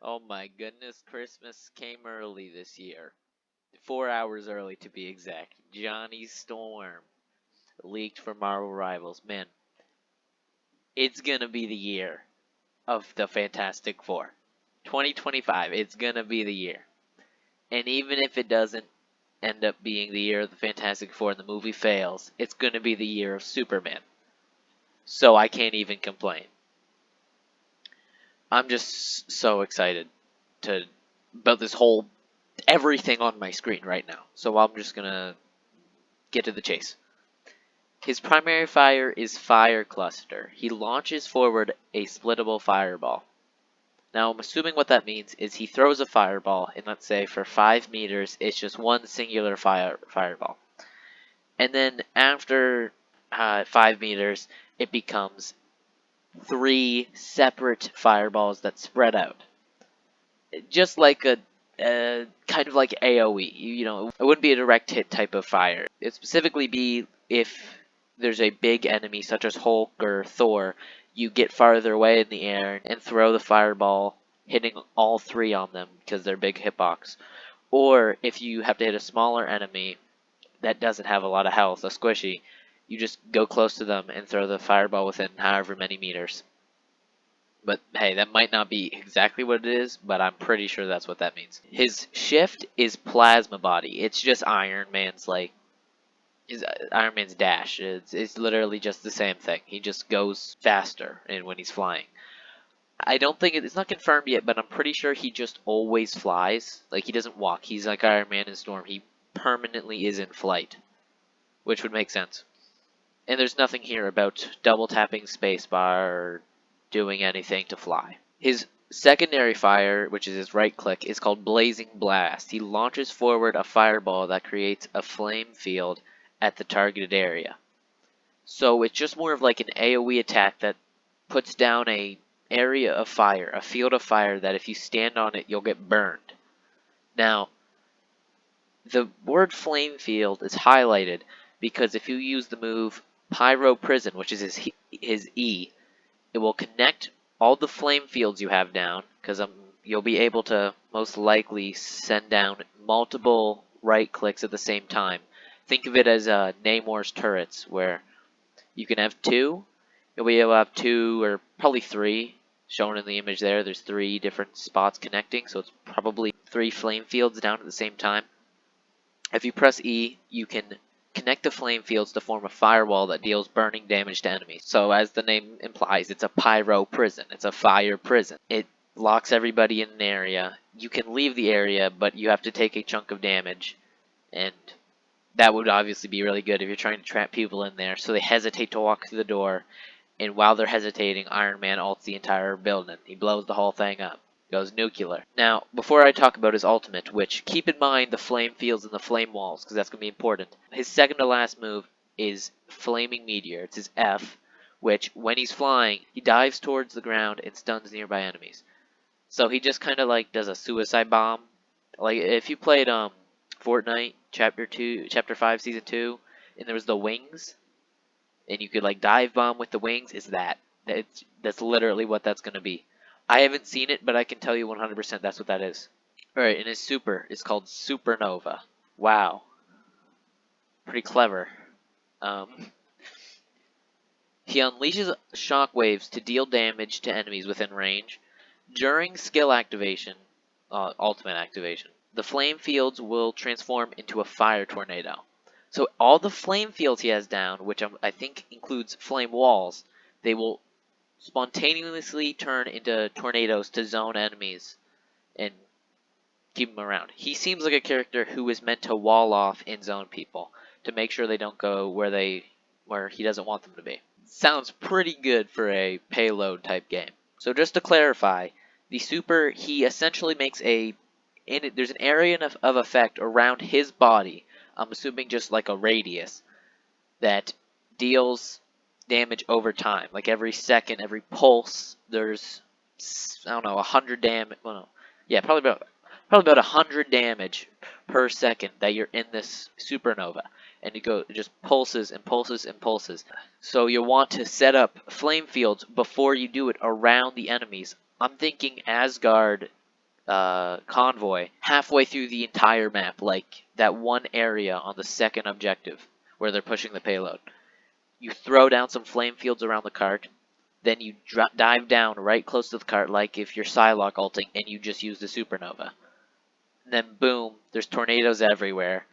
Oh my goodness, Christmas came early this year. 4 hours early to be exact. Johnny Storm leaked for Marvel Rivals. Man, it's gonna be the year of the Fantastic Four. 2025, it's gonna be the year. And even if it doesn't end up being the year of the Fantastic Four and the movie fails, it's gonna be the year of Superman. So I can't even complain. I'm just so excited to about this whole everything on my screen right now. So I'm just gonna get to the chase. His primary fire is Fire Cluster. He launches forward a splittable fireball. Now I'm assuming what that means is he throws a fireball, and let's say for 5 meters, it's just one singular fireball. And then after 5 meters, it becomes 3 separate fireballs that spread out. Just like a kind of like AoE. You know, it wouldn't be a direct hit type of fire. It'd specifically be if there's a big enemy such as Hulk or Thor, you get farther away in the air and throw the fireball, hitting all 3 on them because they're big hitbox. Or if you have to hit a smaller enemy that doesn't have a lot of health, a squishy, you just go close to them and throw the fireball within however many meters. But hey, that might not be exactly what it is, but I'm pretty sure that's what that means. His shift is plasma body. It's just Iron Man's dash. It's literally just the same thing. He just goes faster and when he's flying. I don't think it's not confirmed yet, but I'm pretty sure he just always flies. Like he doesn't walk. He's like Iron Man in Storm. He permanently is in flight, which would make sense. And there's nothing here about double tapping spacebar or doing anything to fly. His secondary fire, which is his right click, is called Blazing Blast. He launches forward a fireball that creates a flame field at the targeted area. So it's just more of like an AoE attack that puts down a area of fire, a field of fire that if you stand on it, you'll get burned. Now, the word flame field is highlighted because if you use the move Pyro Prison, which is his E, it will connect all the flame fields you have down, because you'll be able to most likely send down multiple right clicks at the same time. Think of it as Namor's turrets, where you can have 2. You'll be able to have 2 or probably 3. Shown in the image there, there's 3 different spots connecting, so it's probably 3 flame fields down at the same time. If you press E, you can connect the flame fields to form a firewall that deals burning damage to enemies. So as the name implies, it's a pyro prison. It's a fire prison. It locks everybody in an area. You can leave the area, but you have to take a chunk of damage. And that would obviously be really good if you're trying to trap people in there. So they hesitate to walk through the door. And while they're hesitating, Iron Man ults the entire building. He blows the whole thing up. Goes nuclear. Now, before I talk about his ultimate, which keep in mind the flame fields and the flame walls, because that's going to be important. His second to last move is Flaming Meteor. It's his F, which when he's flying, he dives towards the ground and stuns nearby enemies. So he just kind of like does a suicide bomb. Like if you played Fortnite Chapter 5 Season 2, and there was the wings, and you could like dive bomb with the wings, is that. That's literally what that's going to be. I haven't seen it, but I can tell you 100% that's what that is. Alright, and his super is called Supernova. Wow. Pretty clever. He unleashes shockwaves to deal damage to enemies within range. During skill activation, ultimate activation, the flame fields will transform into a fire tornado. So all the flame fields he has down, which I think includes flame walls, they will spontaneously turn into tornadoes to zone enemies and keep them around. He seems like a character who is meant to wall off and zone people to make sure they don't go where he doesn't want them to be. Sounds pretty good for a payload type game. So just to clarify, the super, he essentially makes there's an area of effect around his body, I'm assuming just like a radius, that deals damage over time. Like every second, every pulse, there's, I don't know, 100 damage. Well, no. Yeah, probably about 100 damage per second that you're in this supernova. And it just pulses and pulses and pulses. So you'll want to set up flame fields before you do it around the enemies. I'm thinking Asgard convoy halfway through the entire map, like that one area on the second objective where they're pushing the payload. You throw down some flame fields around the cart, then you dive down right close to the cart like if you're Psylocke ulting and you just use the supernova. And then boom, there's tornadoes everywhere.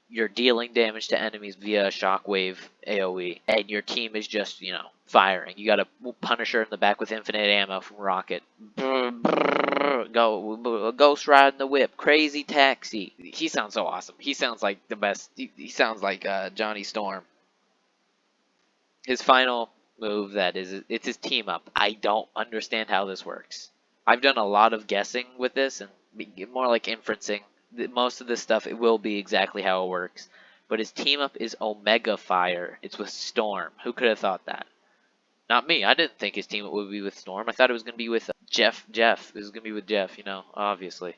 You're dealing damage to enemies via shockwave AoE, and your team is just, firing. You got a Punisher in the back with infinite ammo from Rocket. Go, Ghost riding the whip, crazy taxi. He sounds so awesome. He sounds like the best. He sounds like Johnny Storm. His final move, it's his team up. I don't understand how this works. I've done a lot of guessing with this, and more like inferencing. Most of this stuff, it will be exactly how it works. But his team up is Omega Fire. It's with Storm. Who could have thought that? Not me. I didn't think his team up would be with Storm. I thought it was going to be with Jeff. This is going to be with Jeff, obviously.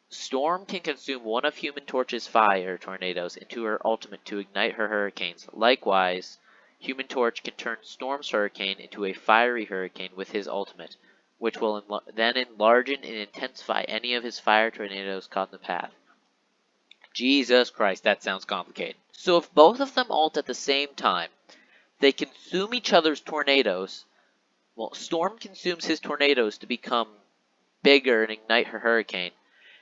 Storm can consume one of Human Torch's fire tornadoes into her ultimate to ignite her hurricanes. Likewise, Human Torch can turn Storm's hurricane into a fiery hurricane with his ultimate, which will then enlarge and intensify any of his fire tornadoes caught in the path. Jesus Christ, that sounds complicated. So if both of them ult at the same time, they consume each other's tornadoes. Well, Storm consumes his tornadoes to become bigger and ignite her hurricane.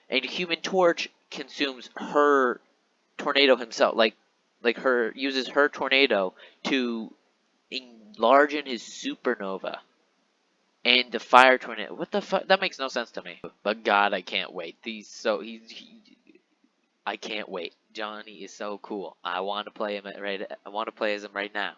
And Human Torch consumes her tornado himself, uses her tornado to enlarge in his supernova. And the fire tornado. What the fuck? That makes no sense to me. But God, I can't wait. I can't wait. Johnny is so cool. I want to play him I want to play as him right now.